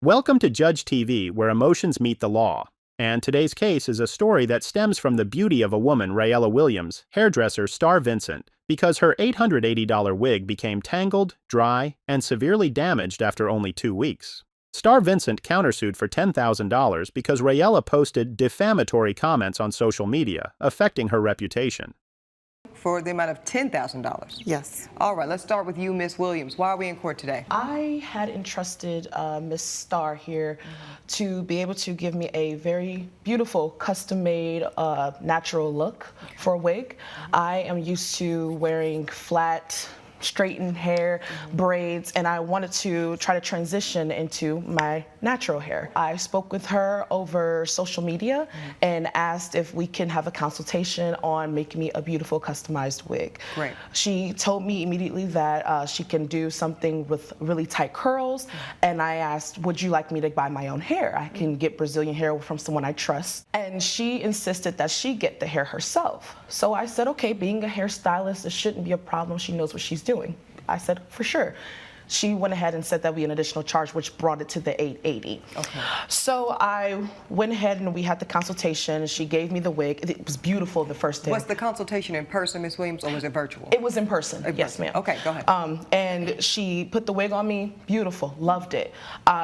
Welcome to Judge TV, where emotions meet the law. And today's case is a story that stems from the beauty of a woman, Rayella Williams, hairdresser Star Vincent, because her $880 wig became tangled, dry, and severely damaged after only 2 weeks. Star Vincent countersued for $10,000 because Rayella posted defamatory comments on social media, affecting her reputation. For the amount of $10,000? Yes. All right, let's start with you, Miss Williams. Why are we in court today? I had entrusted Miss Star here to be able to give me a very beautiful, custom-made, natural look for a wig. I am used to wearing flat, straightened hair, braids, and I wanted to try to transition into my natural hair. I spoke with her over social media and asked if we can have a consultation on making me a beautiful customized wig. Great. She told me immediately that she can do something with really tight curls, and I asked, would you like me to buy my own hair? I can get Brazilian hair from someone I trust. And she insisted that she get the hair herself. So I said, okay, being a hairstylist, it shouldn't be a problem. She knows what she's doing. I said, for sure. She went ahead and said that would be an additional charge, which brought it to the $880. Okay. So I went ahead and we had the consultation, and she gave me the wig. It was beautiful the first day. Was the consultation in person, Miss Williams, or was it virtual? It was in person. Yes, ma'am. Okay, go ahead. And she put the wig on me. Beautiful. Loved it.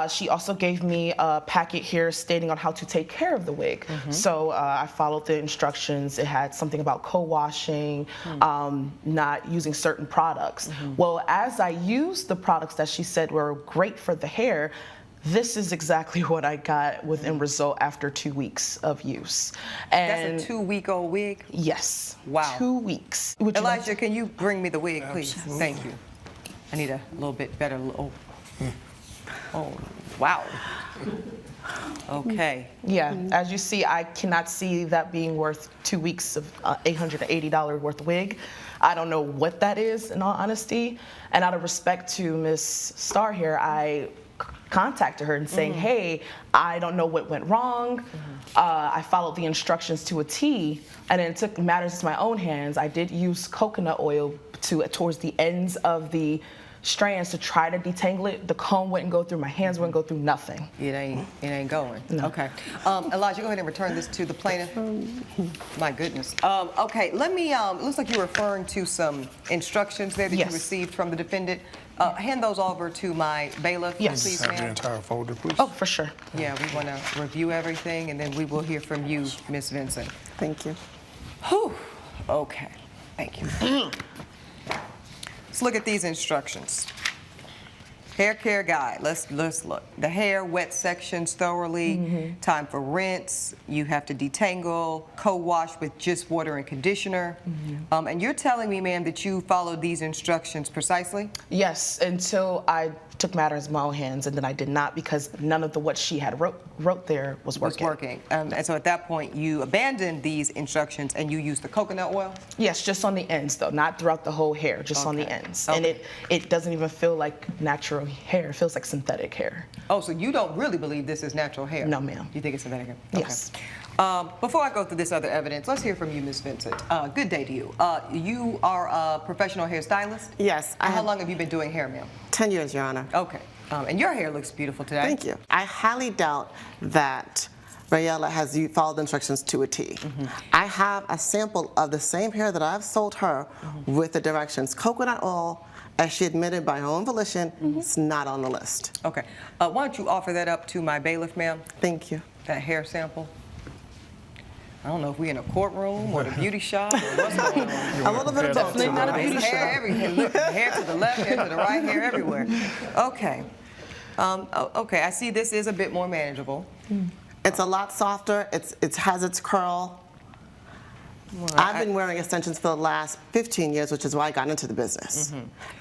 She also gave me a packet here stating on how to take care of the wig. So I followed the instructions. It had something about co-washing, not using certain products. Well, as I used the products that she said were great for the hair, this is exactly what I got with end result after 2 weeks of use. And that's a 2-week-old wig? Yes. Wow. 2 weeks. Elijah, can you bring me the wig, please? Absolutely. Thank you. I need a little bit better. Oh, wow. Okay. Yeah, as you see, I cannot see that being worth 2 weeks of $880 worth of wig. I don't know what that is, in all honesty. And out of respect to Miss Star here, I contacted her and saying, hey, I don't know what went wrong. I followed the instructions to a T, and then took matters into my own hands. I did use coconut oil towards the ends of the strands to try to detangle it. The comb wouldn't go through, my hands wouldn't go through, nothing. It ain't going. No. Okay. Elijah, go ahead and return this to the plaintiff. My goodness. Okay, let me, looks like you're referring to some instructions there that you received from the defendant. Hand those over to my bailiff, please, Have the ma'am. entire folder, please. Oh, for sure. Yeah, we want to review everything, and then we will hear from you, Miss Vincent. Thank you. Whew. Okay, thank you. Let's look at these instructions. Hair care guide. Let's look. The hair wet sections thoroughly. Time for rinse. You have to detangle. Co-wash with just water and conditioner. And you're telling me, ma'am, that you followed these instructions precisely? Yes, until I took matters in my own hands, and then I did not, because none of what she had wrote there was working. And so at that point, you abandoned these instructions and you used the coconut oil? Yes, just on the ends though, not throughout the whole hair, just on the ends. And it doesn't even feel like natural hair, it feels like synthetic hair. Oh, so you don't really believe this is natural hair? No, ma'am. You think it's synthetic hair? Yes. Before I go through this other evidence, let's hear from you, Ms. Vincent. Good day to you. You are a professional hairstylist? Yes. How long have you been doing hair, ma'am? 10 years, Your Honor. Okay. And your hair looks beautiful today. Thank you. I highly doubt that Rayella has followed the instructions to a T. I have a sample of the same hair that I've sold her with the directions. Coconut oil, as she admitted by her own volition, it's not on the list. Okay. Why don't you offer that up to my bailiff, ma'am? Thank you. That hair sample. I don't know if we're in a courtroom or the beauty shop or what's going on. A little bit of both. Definitely not a beauty Hair shop. everywhere. Look, hair to the left, hair to the right, hair everywhere. Okay. Okay, I see this is a bit more manageable. It's a lot softer. It has its curl. Well, I've been wearing extensions for the last 15 years, which is why I got into the business.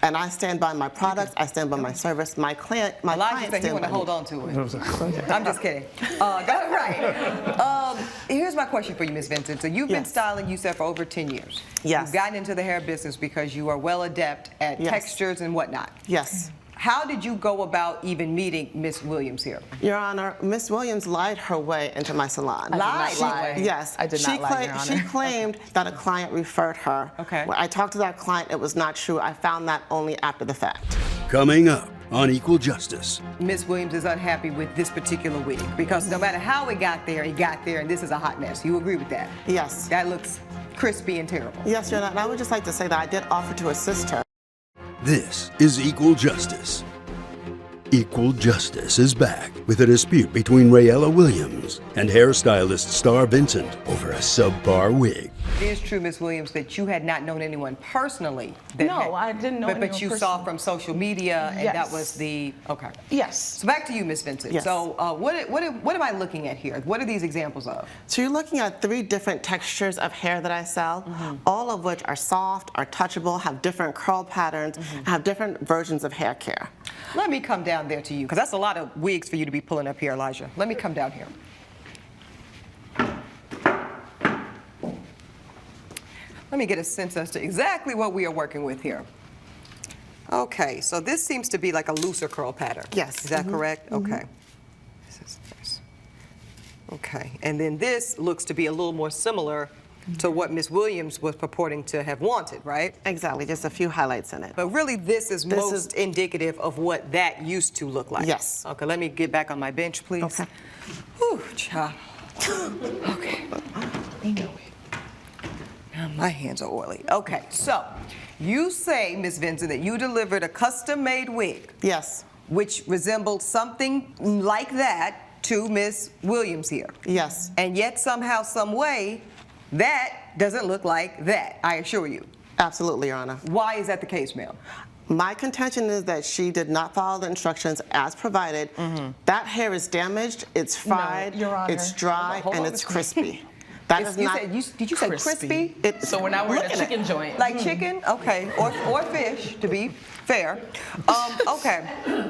And I stand by my products. I stand by my service. My client Elijah said he want to hold on to it. I'm just kidding. Right. Here's my question for you, Ms. Vincent. So you've been styling, you said, for over 10 years. Yes. You've gotten into the hair business because you are well adept at textures and whatnot. Yes. How did you go about even meeting Miss Williams here? Your Honor, Miss Williams lied her way into my salon. Lied? Yes. I did not lie, Your Honor. She claimed that a client referred her. Okay. When I talked to that client, it was not true. I found that only after the fact. Coming up, on Equal Justice. Ms. Williams is unhappy with this particular wig because no matter how it got there, and this is a hot mess. You agree with that? Yes. That looks crispy and terrible. Yes, Your Honor. And I would just like to say that I did offer to assist her. This is Equal Justice. Equal Justice is back with a dispute between Rayella Williams and hairstylist Star Vincent over a subpar wig. It is true, Ms. Williams, that you had not known anyone personally. No, I didn't know anyone But you saw personally. from social media, and that Yes. was the, okay. Yes. So back to you, Ms. Vincent. Yes. So what am I looking at here? What are these examples of? So you're looking at 3 different textures of hair that I sell, all of which are soft, are touchable, have different curl patterns, and have different versions of hair care. Let me come down there to you, because that's a lot of wigs for you to be pulling up here, Elijah. Let me come down here. Let me get a sense as to exactly what we are working with here. Okay, so this seems to be like a looser curl pattern. Yes. Is that correct? Okay. This. Okay, and then this looks to be a little more similar to what Ms. Williams was purporting to have wanted, right? Exactly, just a few highlights in it. But really, this is most indicative of what that used to look like. Yes. Okay, let me get back on my bench, please. Okay. Whew, child. Okay. Now my hands are oily. Okay, so you say, Ms. Vincent, that you delivered a custom-made wig, Yes, which resembled something like that to Ms. Williams here. yes. And yet, somehow, some way, that doesn't look like that, I assure you. Absolutely, Your Honor. Why is that the case, ma'am? My contention is that she did not follow the instructions as provided. That hair is damaged, it's fried, Your Honor. it's dry, Hold on, and it's Ms. crispy. That is not... Did you say crispy? So we're now in a Look at it. chicken joint. Like chicken? Okay. Or fish, to be fair. Okay.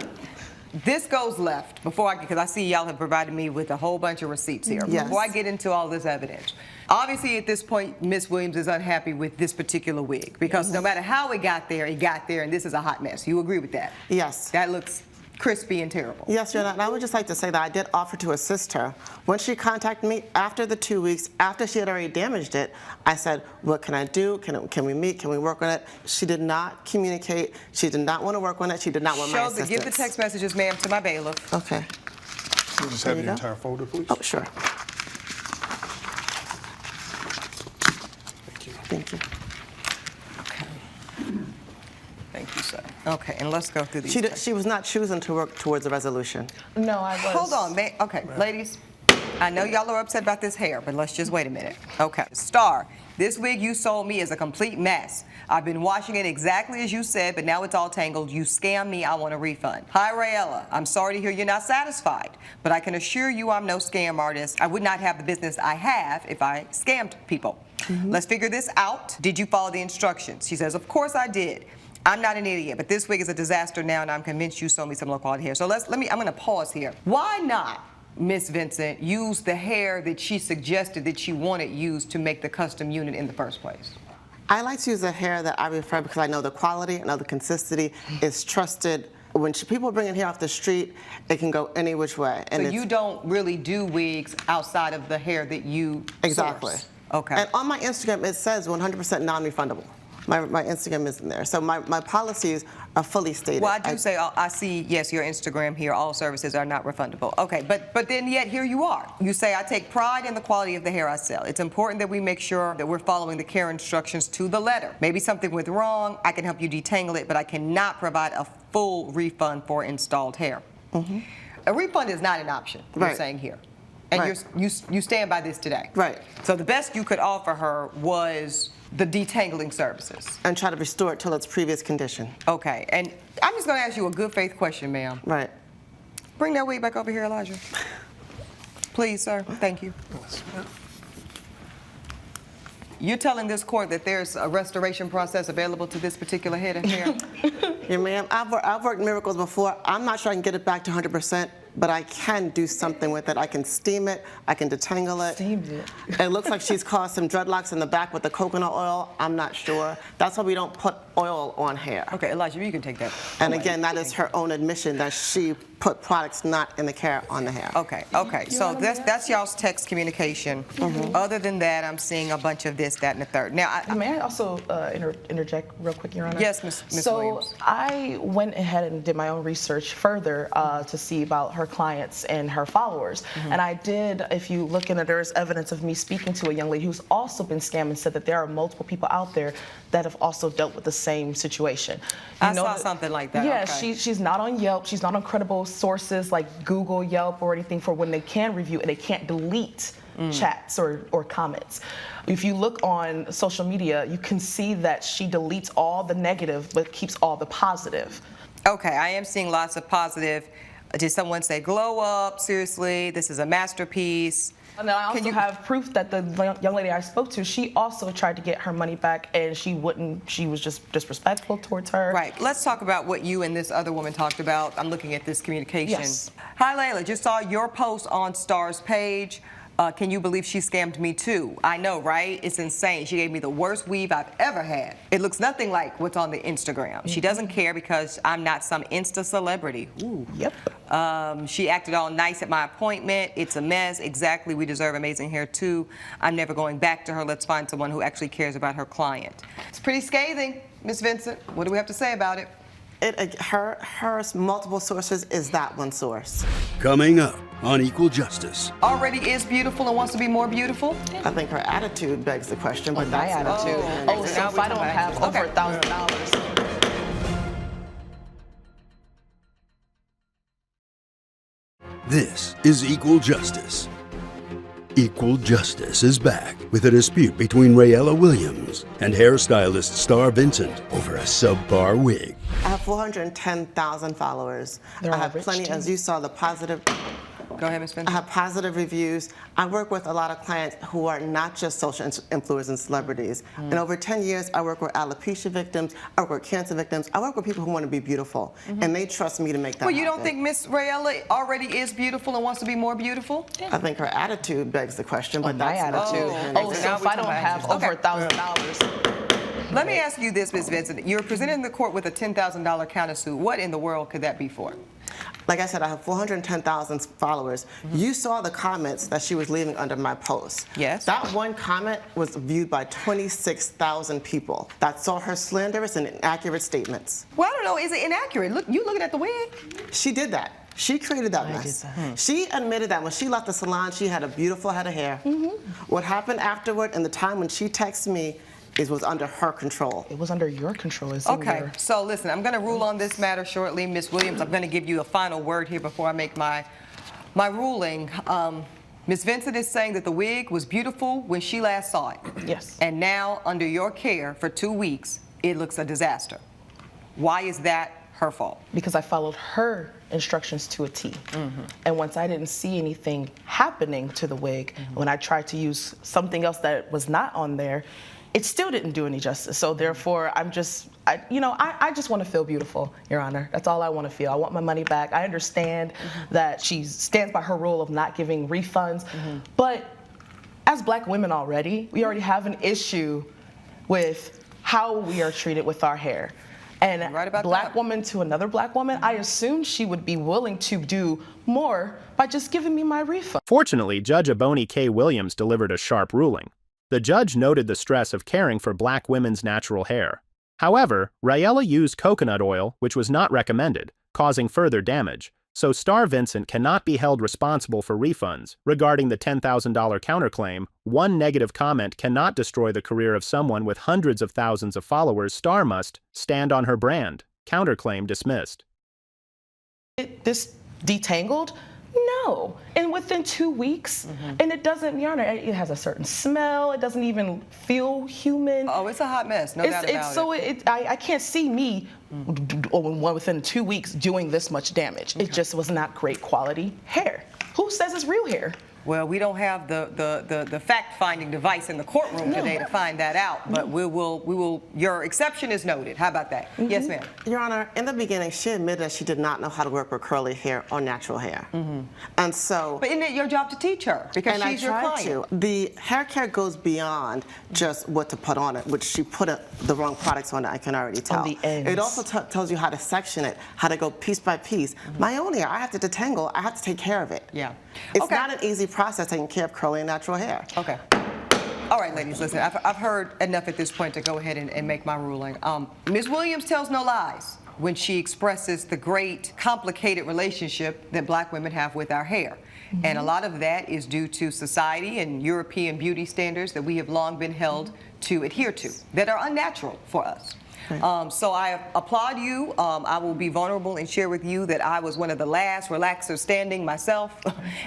This goes left because I see y'all have provided me with a whole bunch of receipts here. Yes. Before I get into all this evidence. Obviously, at this point, Ms. Williams is unhappy with this particular wig because no matter how it got there, and this is a hot mess. You agree with that? Yes. That looks crispy and terrible. Yes, Your Honor, and I would just like to say that I did offer to assist her. When she contacted me after the 2 weeks, after she had already damaged it, I said, what can I do? Can we meet? Can we work on it? She did not communicate. She did not want to work on it. She did not want my assistance. Give the text messages, ma'am, to my bailiff. Okay. We'll just have There the you go. entire folder, please. Oh, sure. Thank you. Thank you. Thank you, sir. Okay, and let's go through these. She was not choosing to work towards a resolution. No, I was. Hold on, okay, ladies. I know y'all are upset about this hair, but let's just wait a minute. Okay, Star, this wig you sold me is a complete mess. I've been washing it exactly as you said, but now it's all tangled. You scammed me, I want a refund. Hi, Rayella. I'm sorry to hear you're not satisfied, but I can assure you I'm no scam artist. I would not have the business I have if I scammed people. Let's figure this out. Did you follow the instructions? She says, of course I did. I'm not an idiot, but this wig is a disaster now, and I'm convinced you sold me some low-quality hair. So I'm going to pause here. Why not, Miss Vincent, use the hair that she suggested that she wanted used to make the custom unit in the first place? I like to use the hair that I prefer because I know the quality, I know the consistency is trusted. When people bring in hair off the street, it can go any which way. So you don't really do wigs outside of the hair that you Exactly. source. Okay. And on my Instagram, it says 100% non-refundable. My Instagram isn't there. So my policies are fully stated. Well, I do say, I see, yes, your Instagram here, all services are not refundable. Okay, but then yet here you are. You say, I take pride in the quality of the hair I sell. It's important that we make sure that we're following the care instructions to the letter. Maybe something went wrong, I can help you detangle it, but I cannot provide a full refund for installed hair. A refund is not an option, you're Right. saying here. And Right. you stand by this today. Right. So the best you could offer her was the detangling services. And try to restore it to its previous condition. Okay, and I'm just going to ask you a good faith question, ma'am. Right. Bring that wig back over here, Elijah. Please, sir. Thank you. You're telling this court that there's a restoration process available to this particular head of hair? Yeah, ma'am, I've worked miracles before. I'm not sure I can get it back to 100%, but I can do something with it. I can steam it, I can detangle it. Steamed it. It looks like she's caused some dreadlocks in the back with the coconut oil. I'm not sure. That's why we don't put oil on hair. Okay, Elijah, you can take that. And away. again, that is her own admission that she put products not in the care on the hair. Okay, okay. So that's y'all's text communication. Other than that, I'm seeing a bunch of this, that, and the third. Now, May I also interject real quick, Your Honor? Yes, Ms. Williams. So I went ahead and did my own research further to see about her clients and her followers. And I did, if you look in it, there's evidence of me speaking to a young lady who's also been scammed and said that there are multiple people out there that have also dealt with the same situation. I saw something like that. Yeah, okay. she's not on Yelp. She's not on credible sources like Google, Yelp, or anything for when they can review and they can't delete chats or comments. If you look on social media, you can see that she deletes all the negative but keeps all the positive. Okay, I am seeing lots of positive. Did someone say glow up? Seriously, this is a masterpiece. And then I also have proof that the young lady I spoke to, she also tried to get her money back and she wouldn't, she was just disrespectful towards her. Right, let's talk about what you and this other woman talked about. I'm looking at this communication. Yes. Hi, Layla, just saw your post on Star's page. Can you believe she scammed me too? I know, right? It's insane. She gave me the worst weave I've ever had. It looks nothing like what's on the Instagram. She doesn't care because I'm not some Insta celebrity. Ooh. Yep. She acted all nice at my appointment. It's a mess. Exactly. We deserve amazing hair too. I'm never going back to her. Let's find someone who actually cares about her client. It's pretty scathing, Miss Vincent. What do we have to say about it? Her multiple sources is that one source. Coming up on Equal Justice. Already is beautiful and wants to be more beautiful? I think her attitude begs the question, but My that's attitude. Oh, So if I don't have over $1,000. This is Equal Justice. Equal Justice is back with a dispute between Rayella Williams and hairstylist Star Vincent over a subpar wig. I have 410,000 followers. They're I all have rich, plenty, too. as you saw, the positive. Go ahead, Ms. I Vincent. have positive reviews. I work with a lot of clients who are not just social influencers and celebrities. In over 10 years, I work with alopecia victims, I work with cancer victims, I work with people who want to be beautiful, and they trust me to make that Well, you happen. don't think Miss Rayella already is beautiful and wants to be more beautiful? I think her attitude begs the question, but My that's not attitude. true. Oh, so if I don't have over $1,000. Let me ask you this, Ms. Vincent. You're presented in the court with a $10,000 countersuit. What in the world could that be for? Like I said, I have 410,000 followers. You saw the comments that she was leaving under my post. Yes. That one comment was viewed by 26,000 people that saw her slanderous and inaccurate statements. Well, I don't know. Is it inaccurate? Look, you looking at the wig? She did that. She created that mess. She admitted that when she left the salon, she had a beautiful head of hair. What happened afterward and the time when she texted me was under her control. It was under your control. Okay, so listen, I'm going to rule on this matter shortly. Ms. Williams, I'm going to give you a final word here before I make my ruling. Ms. Vincent is saying that the wig was beautiful when she last saw it. Yes. And now, under your care for 2 weeks, it looks a disaster. Why is that her fault? Because I followed her instructions to a T. And once I didn't see anything happening to the wig, when I tried to use something else that was not on there, it still didn't do any justice. So therefore, I just want to feel beautiful, Your Honor. That's all I want to feel. I want my money back. I understand that she stands by her rule of not giving refunds, but as Black women we already have an issue with how we are treated with our hair. And right about Black that. woman to another Black woman, I assumed she would be willing to do more by just giving me my refund. Fortunately, Judge Eboni K. Williams delivered a sharp ruling. The judge noted the stress of caring for Black women's natural hair. However, Rayella used coconut oil, which was not recommended, causing further damage, so Star Vincent cannot be held responsible for refunds. Regarding the $10,000 counterclaim, one negative comment cannot destroy the career of someone with hundreds of thousands of followers. Star must stand on her brand. Counterclaim dismissed. This detangled? No. And within 2 weeks, and it doesn't, Your Honor, it has a certain smell. It doesn't even feel human. Oh, it's a hot mess, no doubt about it. I can't see me within 2 weeks doing this much damage. It just was not great quality hair. Who says it's real hair? Well, we don't have the fact-finding device in the courtroom today to find that out, but we will, your exception is noted. How about that? Yes, ma'am. Your Honor, in the beginning, she admitted that she did not know how to work with curly hair or natural hair. And so... But isn't it your job to teach her? Because she's your client. And I tried to. The hair care goes beyond just what to put on it, which she put the wrong products on it, I can already tell. On the ends. It also tells you how to section it, how to go piece by piece. My own hair, I have to detangle, I have to take care of it. Yeah. It's Okay. not an easy process taking care of curly and natural hair. Okay. All right, ladies, listen, I've heard enough at this point to go ahead and make my ruling. Ms. Williams tells no lies when she expresses the great, complicated relationship that black women have with our hair. And a lot of that is due to society and European beauty standards that we have long been held to adhere to, that are unnatural for us. So I applaud you. I will be vulnerable and share with you that I was one of the last relaxers standing myself,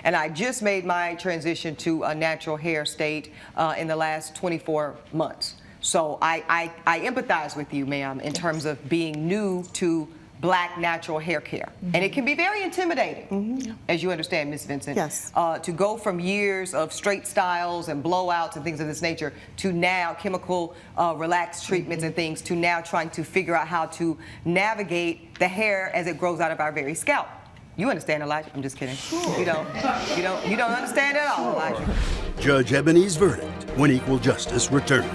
and I just made my transition to a natural hair state in the last 24 months. So I empathize with you, ma'am, in terms of being new to black natural hair care. And it can be very intimidating, as you understand, Ms. Vincent. Yes. To go from years of straight styles and blowouts and things of this nature to now chemical relaxed treatments and things to now trying to figure out how to navigate the hair as it grows out of our very scalp. You understand, Elijah? I'm just kidding. Sure. You don't understand at all, Elijah. Judge Eboni's verdict when Equal Justice returns.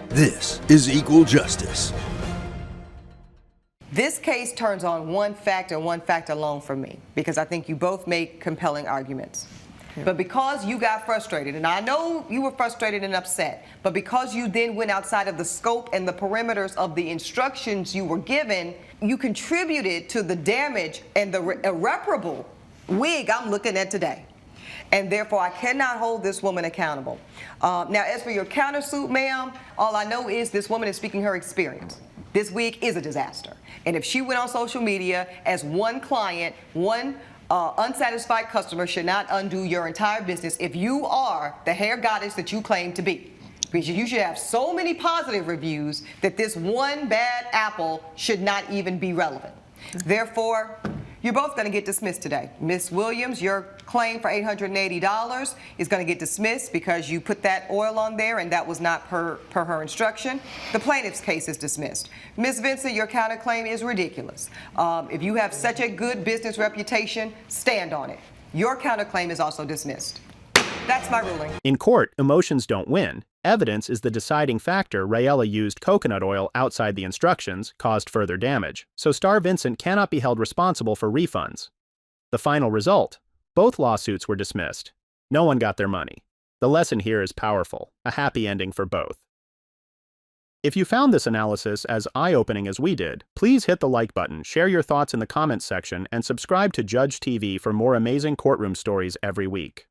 This is Equal Justice. This case turns on one fact and one fact alone for me, because I think you both make compelling arguments. But because you got frustrated, and I know you were frustrated and upset, but because you then went outside of the scope and the perimeters of the instructions you were given, you contributed to the damage and the irreparable wig I'm looking at today. And therefore, I cannot hold this woman accountable. Now, as for your countersuit, ma'am, all I know is this woman is speaking her experience. This wig is a disaster. And if she went on social media as one client, one unsatisfied customer should not undo your entire business if you are the hair goddess that you claim to be. Because you should have so many positive reviews that this one bad apple should not even be relevant. Therefore, you're both going to get dismissed today. Ms. Williams, your claim for $880 is going to get dismissed because you put that oil on there and that was not per her instruction. The plaintiff's case is dismissed. Ms. Vincent, your counterclaim is ridiculous. If you have such a good business reputation, stand on it. Your counterclaim is also dismissed. That's my ruling. In court, emotions don't win. Evidence is the deciding factor. Rayella used coconut oil outside the instructions, caused further damage, so Star Vincent cannot be held responsible for refunds. The final result: both lawsuits were dismissed. No one got their money. The lesson here is powerful, a happy ending for both. If you found this analysis as eye-opening as we did, please hit the like button, share your thoughts in the comments section, and subscribe to Judge TV for more amazing courtroom stories every week.